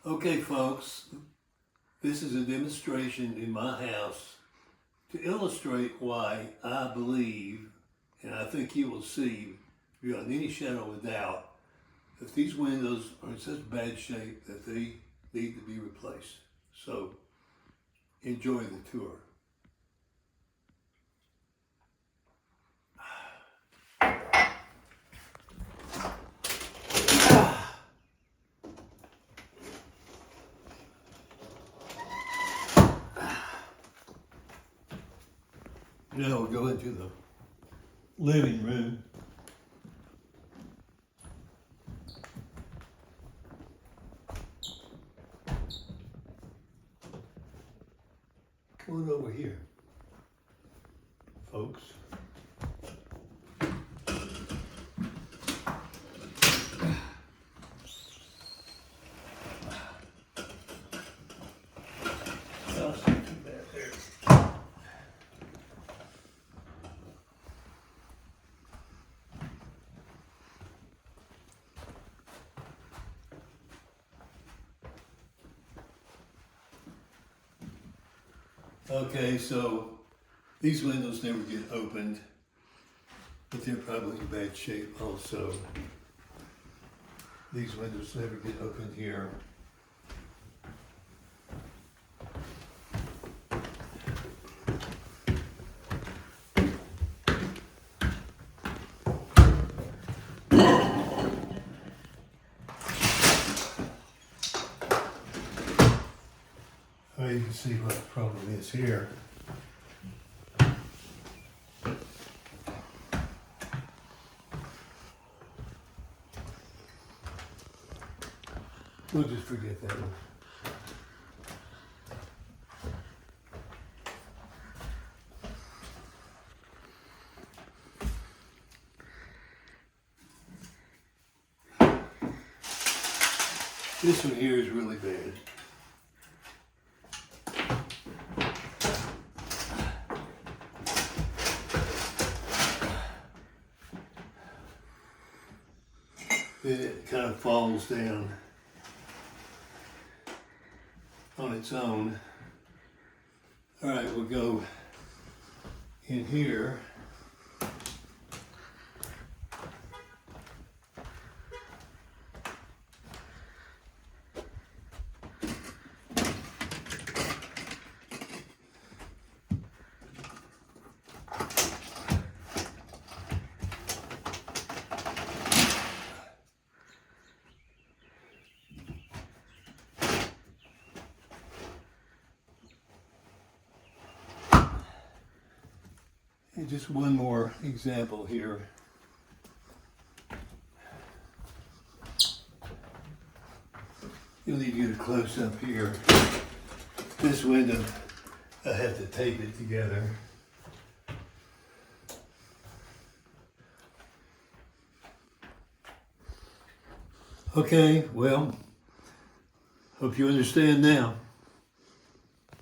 Okay, folks, this is a demonstration in my house to illustrate why I believe, and I think you will see beyond any shadow of a doubt, that these windows are in such bad shape that they need to be replaced. So, enjoy the tour. Now we'll go into the living room. Come on over here, folks. That's not too bad there. Okay, so these windows never get opened, but they're probably in bad shape also. These windows never get opened here. You can see what the problem is here. We'll just forget that one. This one here is really bad. Then it kind of falls down on its own. All right, we'll go in here. And just one more example here. You'll need to get a close up here. This window, I have to tape it together. Okay, well, hope you understand now.